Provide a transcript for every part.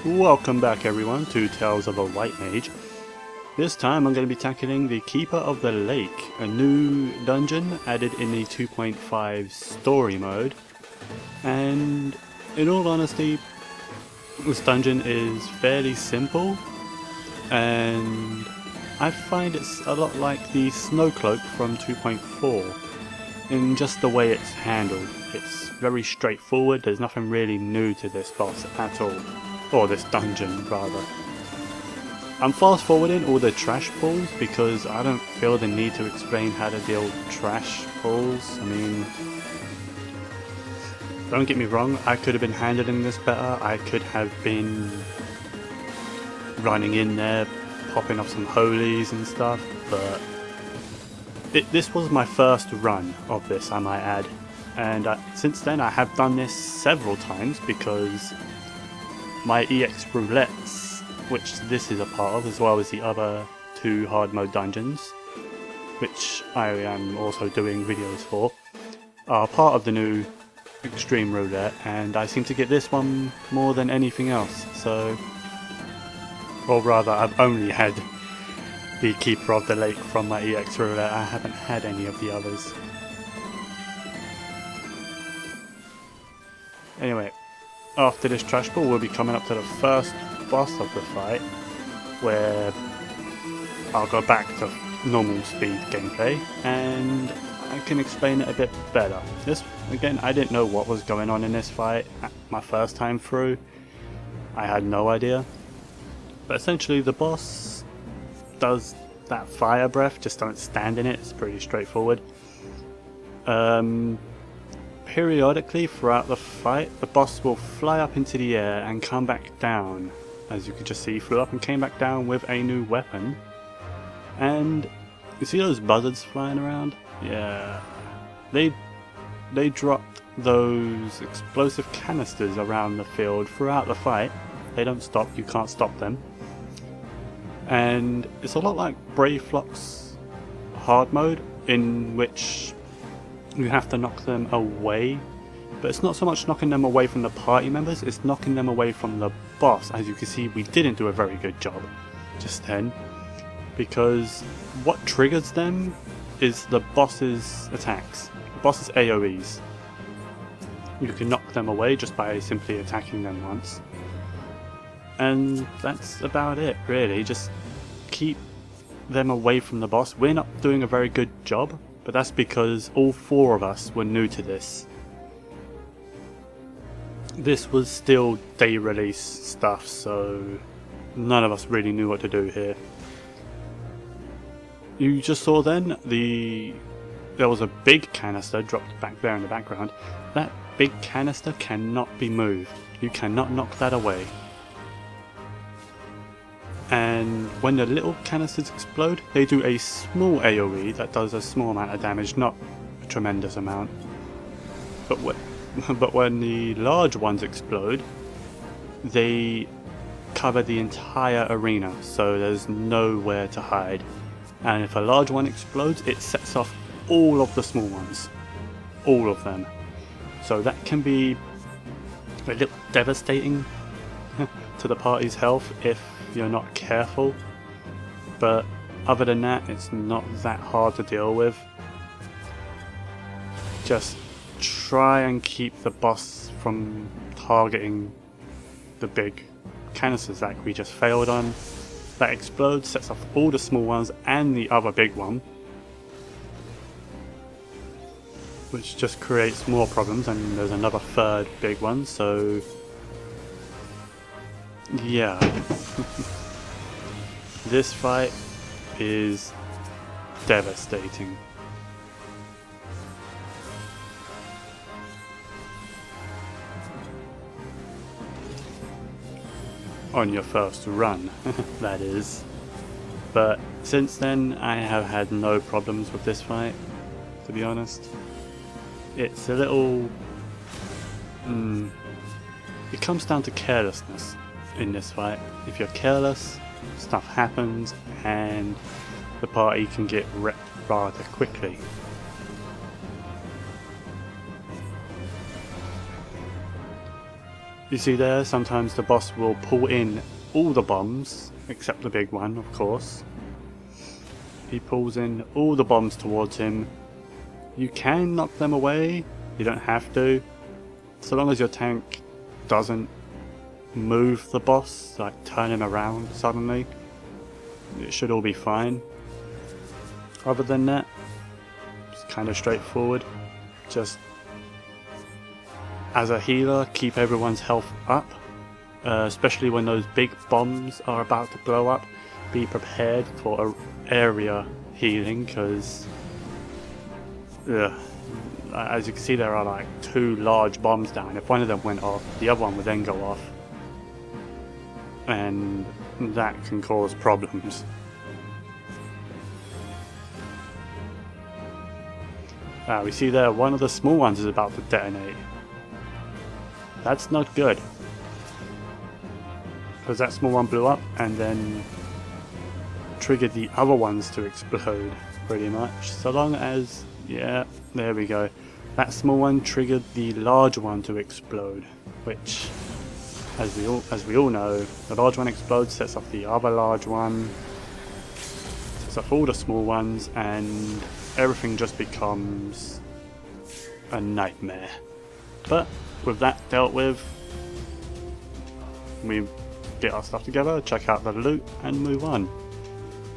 Welcome back everyone to Tales of a White Mage. This time I'm going to be tackling the Keeper of the Lake, a new dungeon added in the 2.5 story mode. And in all honesty, this dungeon is fairly simple, and I find it's a lot like the Snowcloak from 2.4 in just the way it's handled. It's very straightforward, there's nothing really new to this boss at all. Or this dungeon, rather. I'm fast forwarding all the trash pulls because I don't feel the need to explain how to deal with trash pulls. I mean, don't get me wrong, I could have been handling this better. I could have been running in there, popping off some holies and stuff, but this was my first run of this, I might add. And since then I have done this several times because my EX roulettes, which this is a part of, as well as the other two hard mode dungeons, which I am also doing videos for, are part of the new extreme roulette, and I seem to get this one more than anything else. So, or rather, I've only had the Keeper of the Lake from my EX roulette. I haven't had any of the others. Anyway, after this trash ball, we'll be coming up to the first boss of the fight, where I'll go back to normal speed gameplay and I can explain it a bit better. This, again, I didn't know what was going on in this fight my first time through. I had no idea. But essentially the boss does that fire breath, just don't stand in it, it's pretty straightforward. Periodically throughout the fight, the boss will fly up into the air and come back down. As you can just see, he flew up and came back down with a new weapon. And you see those buzzards flying around? Yeah, they dropped those explosive canisters around the field throughout the fight. They don't stop, you can't stop them. And it's a lot like Brave Flock's hard mode, in which you have to knock them away, but it's not so much knocking them away from the party members, it's knocking them away from the boss. As you can see, we didn't do a very good job just then, because what triggers them is the boss's attacks, the boss's AoEs. You can knock them away just by simply attacking them once, and that's about it really. Just keep them away from the boss. We're not doing a very good job, but that's because all four of us were new to this. This was still day release stuff, so none of us really knew what to do here. You just saw then, there was a big canister dropped back there in the background. That big canister cannot be moved. You cannot knock that away. And when the little canisters explode, they do a small AoE that does a small amount of damage, not a tremendous amount. But when the large ones explode, they cover the entire arena, so there's nowhere to hide. And if a large one explodes, it sets off all of the small ones. All of them. So that can be a little devastating to the party's health if you're not careful, but other than that, it's not that hard to deal with. Just try and keep the boss from targeting the big canisters that we just failed on. That explodes, sets off all the small ones and the other big one, which just creates more problems, and there's another third big one, so yeah. This fight is devastating. On your first run, that is. But since then, I have had no problems with this fight, to be honest. It's a little... it comes down to carelessness in this fight. If you're careless, stuff happens and the party can get wrecked rather quickly. You see there, sometimes the boss will pull in all the bombs, except the big one, of course. He pulls in all the bombs towards him. You can knock them away, you don't have to. So long as your tank doesn't move the boss, like turn him around suddenly, it should all be fine. Other than that, it's kind of straightforward. Just as a healer, keep everyone's health up, especially when those big bombs are about to blow up. Be prepared for area healing, because as you can see, there are like 2 large bombs down. If one of them went off, the other one would then go off, and that can cause problems. We see there one of the small ones is about to detonate. That's not good, because that small one blew up and then triggered the other ones to explode, pretty much. So long as, yeah, there we go. That small one triggered the large one to explode, which, as we all know, the large one explodes, sets off the other large one, sets off all the small ones, and everything just becomes a nightmare. But with that dealt with, we get our stuff together, check out the loot, and move on.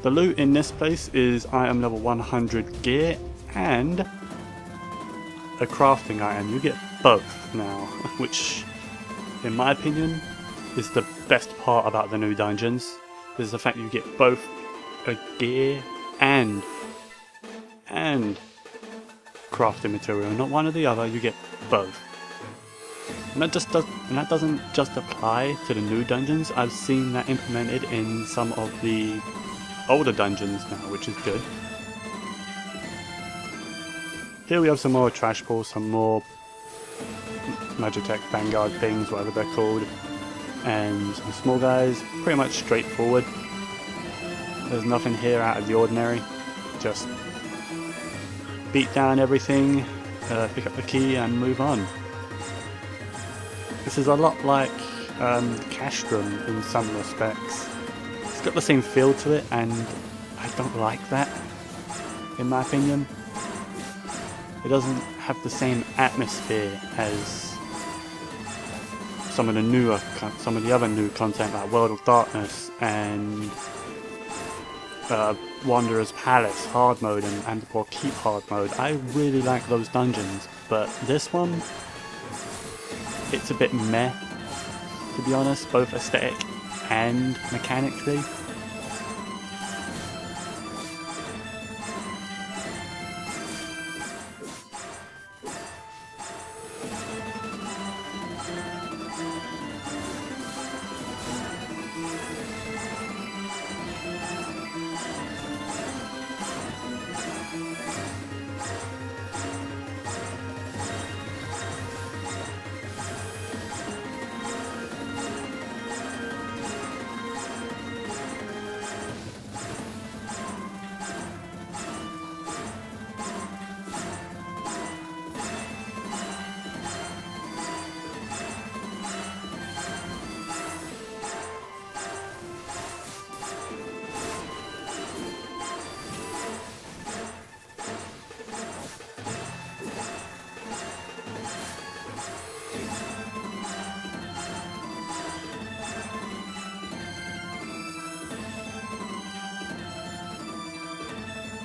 The loot in this place is item level 100 gear and a crafting item. You get both now, which in my opinion is the best part about the new dungeons, is the fact you get both a gear and crafting material, not one or the other, you get both. And that doesn't just apply to the new dungeons. I've seen that implemented in some of the older dungeons now, which is good. Here we have some more trash pools, some more Magitech Vanguard things, whatever they're called, and some small guys. Pretty much straightforward. There's nothing here out of the ordinary. Just beat down everything, pick up the key and move on. This is a lot like Castrum in some respects. It's got the same feel to it, and I don't like that, in my opinion. It doesn't have the same atmosphere as some of the other new content like World of Darkness and Wanderer's Palace hard mode and or Keep hard mode. I really like those dungeons, but this one, it's a bit meh, to be honest, both aesthetic and mechanically.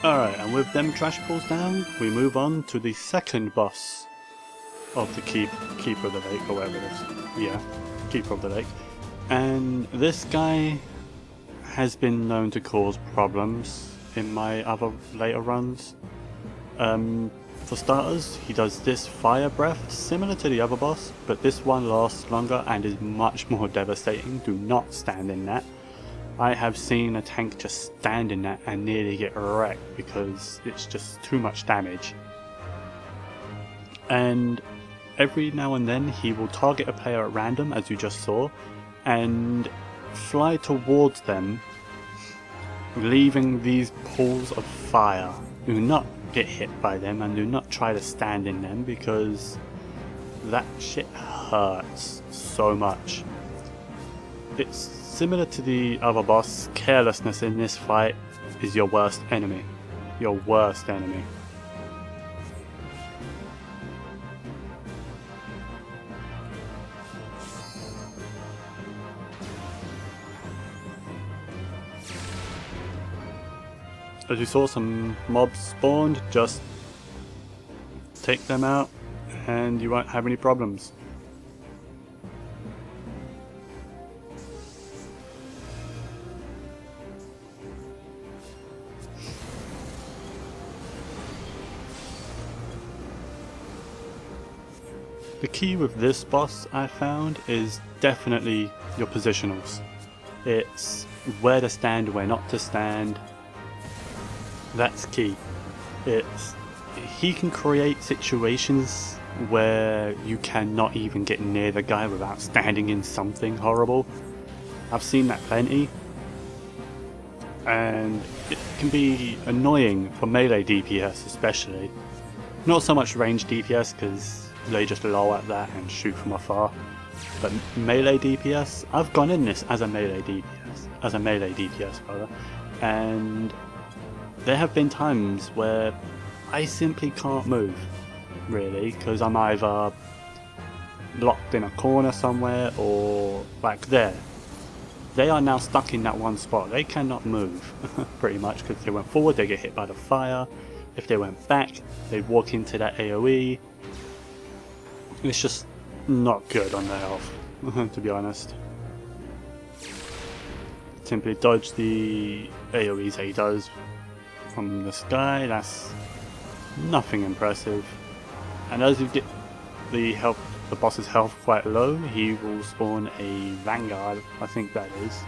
Alright, and with them trash pools down, we move on to the second boss of the Keeper of the Lake, or whatever it is. Yeah, Keeper of the Lake. And this guy has been known to cause problems in my other later runs. For starters, he does this fire breath, similar to the other boss, but this one lasts longer and is much more devastating. Do not stand in that. I have seen a tank just stand in that and nearly get wrecked because it's just too much damage. And every now and then he will target a player at random, as you just saw, and fly towards them, leaving these pools of fire. Do not get hit by them and do not try to stand in them, because that shit hurts so much. It's similar to the other boss. Carelessness in this fight is your worst enemy. Your worst enemy. As you saw, some mobs spawned, just take them out and you won't have any problems. The key with this boss, I found, is definitely your positionals. It's where to stand, where not to stand. That's key. He can create situations where you cannot even get near the guy without standing in something horrible. I've seen that plenty, and it can be annoying for melee DPS especially. Not so much range DPS because they just low at that and shoot from afar, but melee DPS, I've gone in this as a melee DPS rather, and there have been times where I simply can't move, really, because I'm either locked in a corner somewhere or like there. They are now stuck in that one spot. They cannot move, pretty much, because if they went forward, they get hit by the fire. If they went back, they walk into that AoE. It's just not good on their health, to be honest. Simply dodge the AoEs that he does from the sky. That's nothing impressive. And as you get the boss's health quite low, he will spawn a Vanguard, I think that is.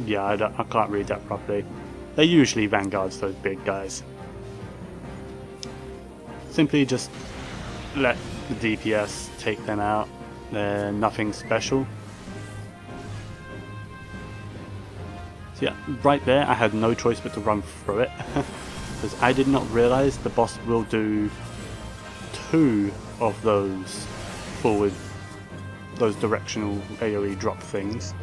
Yeah, I can't read that properly. They're usually Vanguards, those big guys. Simply just let the DPS take them out. They're nothing special. So yeah, right there I had no choice but to run through it, because I did not realise the boss will do 2 of those directional AoE drop things.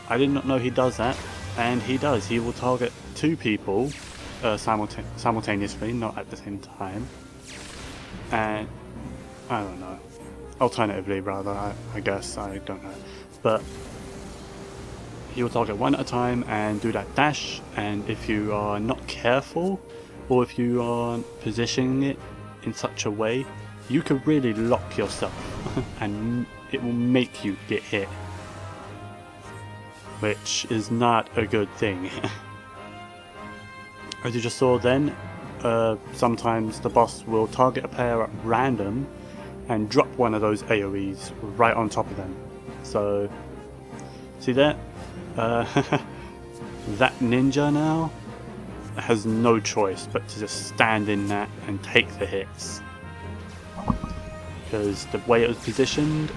I did not know he does that, and he does. He will target 2 people simultaneously, not at the same time. And I don't know. Alternatively, rather, I guess, I don't know. But he will target 1 at a time and do that dash, and if you are not careful, or if you aren't positioning it in such a way, you could really lock yourself and it will make you get hit, which is not a good thing. As you just saw then, sometimes the boss will target a player at random and drop one of those AoEs right on top of them. So, see that? That ninja now has no choice but to just stand in that and take the hits. Because the way it was positioned,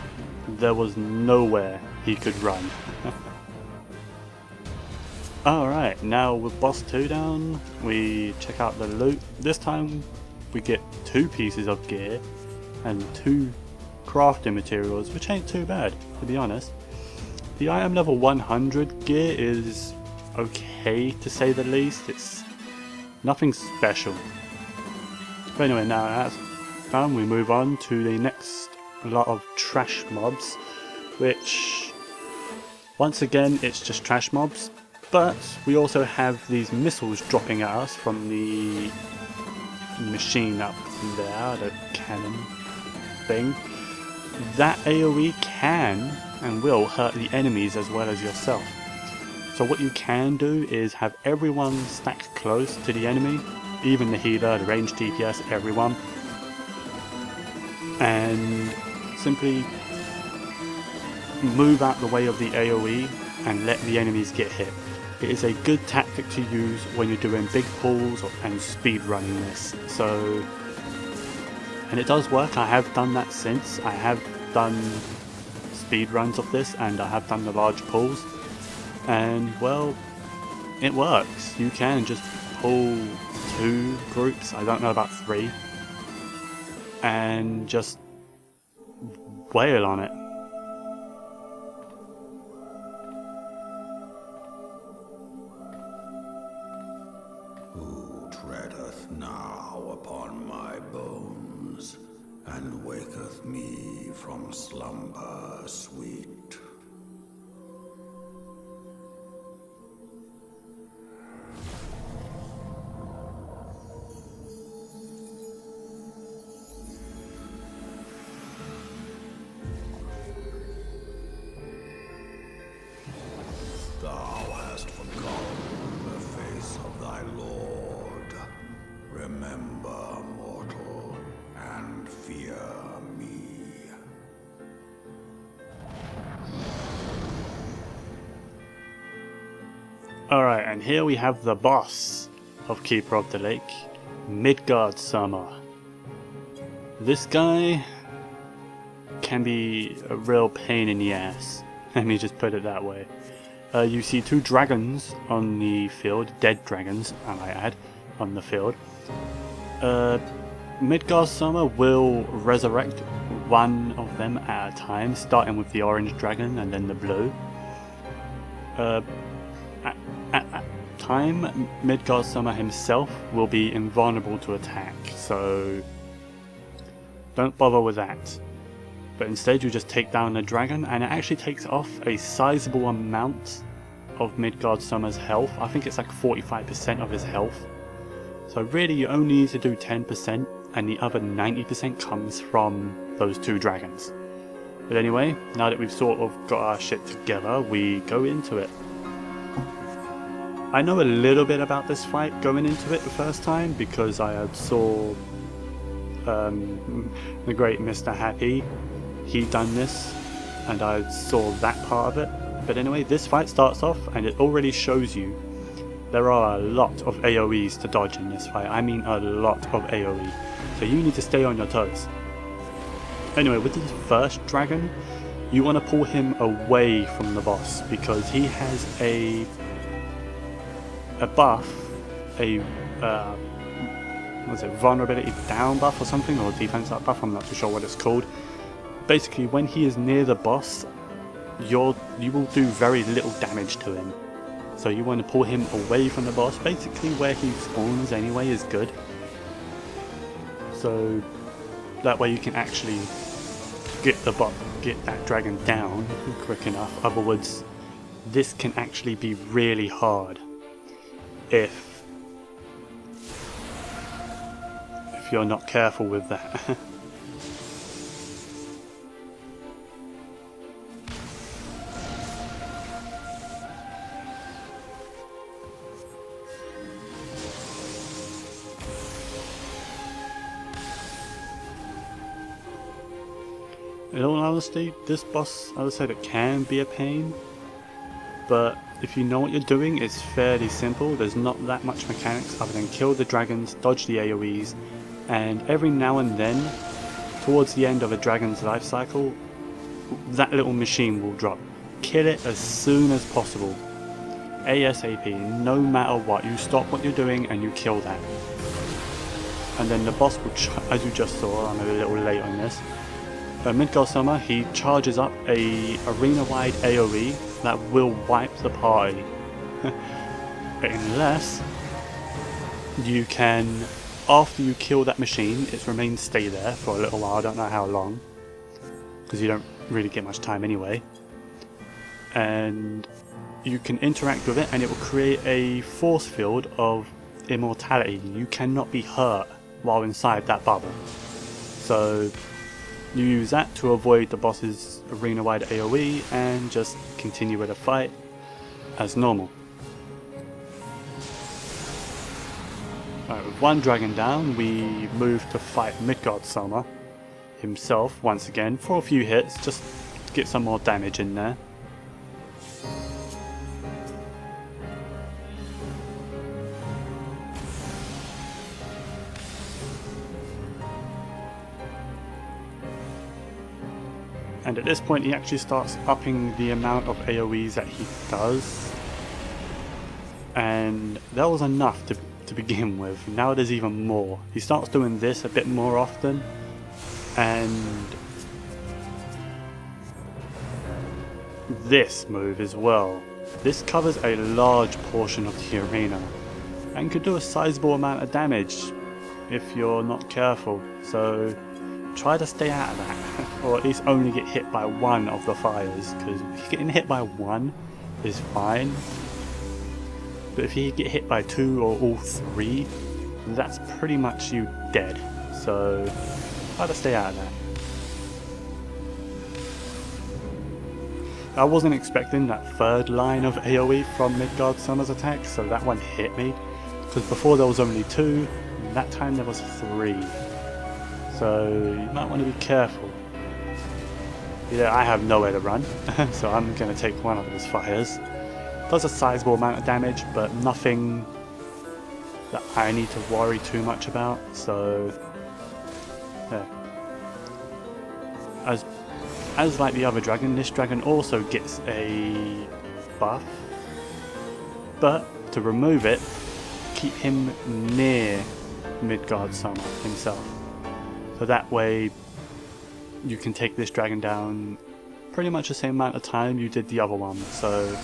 there was nowhere he could run. Alright, now with boss 2 down, we check out the loot. This time we get 2 pieces of gear and 2 crafting materials, which ain't too bad, to be honest. The item level 100 gear is okay, to say the least. It's nothing special. But anyway, now that's done, we move on to the next lot of trash mobs, which, once again, it's just trash mobs, but we also have these missiles dropping at us from the machine up there, the cannon thing. That AoE can and will hurt the enemies as well as yourself. So what you can do is have everyone stacked close to the enemy, even the healer, the ranged DPS, everyone, and simply move out the way of the AoE and let the enemies get hit. It is a good tactic to use when you're doing big pulls and speed running this. So, and it does work. I have done that since. I have done speed runs of this, and I have done the large pulls, and well, it works. You can just pull 2 groups. I don't know about 3. and just wail on it. Who treadeth now upon my bones, and waketh me from slumber sweet? Thou hast forgotten the face of thy Lord. Remember, mortal, and fear me. Alright, and here we have the boss of Keeper of the Lake, Midgard Summer. This guy can be a real pain in the ass. Let me just put it that way. You see two dragons on the field, dead dragons, I might add, on the field. Midgard Summer will resurrect one of them at a time, starting with the orange dragon and then the blue. At time, Midgard Summer himself will be invulnerable to attack, so don't bother with that. But instead you just take down the dragon, and it actually takes off a sizable amount of Midgard Summer's health. I think it's like 45% of his health. So really you only need to do 10%, and the other 90% comes from those two dragons. But anyway, now that we've sort of got our shit together, we go into it. I know a little bit about this fight going into it the first time, because I had saw the great Mr. Happy. He done this, and I saw that part of it. But anyway, this fight starts off, and it already shows you there are a lot of AoEs to dodge in this fight. I mean a lot of AoE. So you need to stay on your toes. Anyway, with the first dragon, you want to pull him away from the boss, because he has a buff, what's it, vulnerability down buff or something, or defense up buff, I'm not too sure what it's called. Basically, when he is near the boss, you will do very little damage to him. So you want to pull him away from the boss. Basically, where he spawns anyway is good. So that way you can actually get that dragon down quick enough. Otherwise, this can actually be really hard if you're not careful with that. In all honesty, this boss, I would say, that can be a pain, but if you know what you're doing, it's fairly simple. There's not that much mechanics other than kill the dragons, dodge the AoEs, and every now and then, towards the end of a dragon's life cycle, that little machine will drop. Kill it as soon as possible. ASAP, no matter what. You stop what you're doing and you kill that. And then the boss will, as you just saw, I'm a little late on this, Midgard Summer, he charges up a arena-wide AoE that will wipe the party. Unless you can, after you kill that machine, it remains stay there for a little while, I don't know how long, because you don't really get much time anyway. And you can interact with it and it will create a force field of immortality. You cannot be hurt while inside that bubble. So you use that to avoid the boss's arena-wide AoE and just continue with the fight as normal. Alright, with one dragon down, we move to fight Midgard Summer himself once again for a few hits, just to get some more damage in there. And at this point he actually starts upping the amount of AoEs that he does. And that was enough to begin with. Now there's even more. He starts doing this a bit more often. And this move as well. This covers a large portion of the arena and could do a sizable amount of damage if you're not careful, so try to stay out of that, or at least only get hit by one of the fires, because getting hit by one is fine, but if you get hit by two or all three, that's pretty much you dead, so try to stay out of that. I wasn't expecting that third line of AoE from Midgard Summer's attack, so that one hit me, because before there was only two, and that time there was three. So you might want to be careful. Yeah, I have nowhere to run, so I'm going to take one of his fires. Does a sizable amount of damage, but nothing that I need to worry too much about, so yeah. As like the other dragon, this dragon also gets a buff, but to remove it, keep him near Midgard Summer himself. So that way you can take this dragon down pretty much the same amount of time you did the other one. So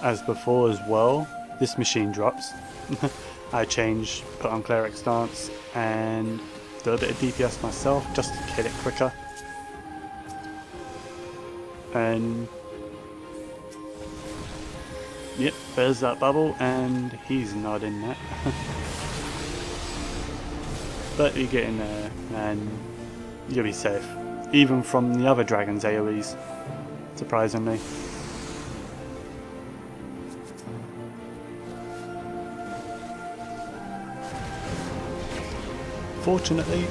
as before as well, this machine drops. I change, put on cleric stance and do a bit of DPS myself just to kill it quicker. And yep, there's that bubble, and he's not in that. But you get in there and you'll be safe, even from the other dragon's AoEs, surprisingly. Fortunately,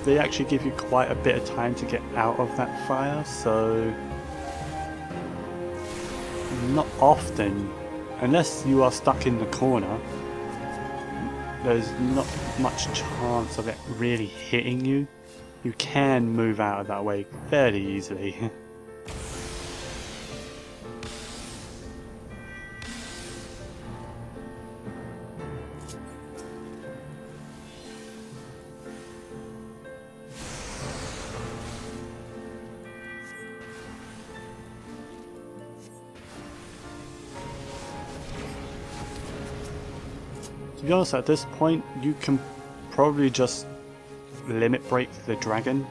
they actually give you quite a bit of time to get out of that fire, so not often, unless you are stuck in the corner, there's not much chance of it really hitting you. You can move out of that way fairly easily. To be honest, at this point you can probably just limit break the dragon,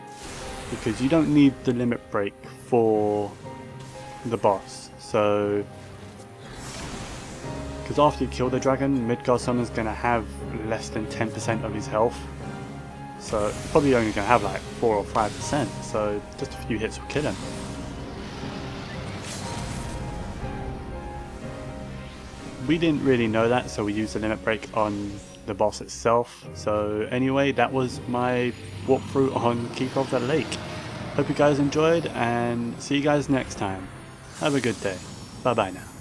because you don't need the limit break for the boss. So, because after you kill the dragon, Midgard Summer's going to have less than 10% of his health, so you're probably only going to have like 4 or 5%, so just a few hits will kill him. We didn't really know that, so we used the limit break on the boss itself. So anyway, that was my walkthrough on Keeper of the Lake. Hope you guys enjoyed, and see you guys next time. Have a good day. Bye bye now.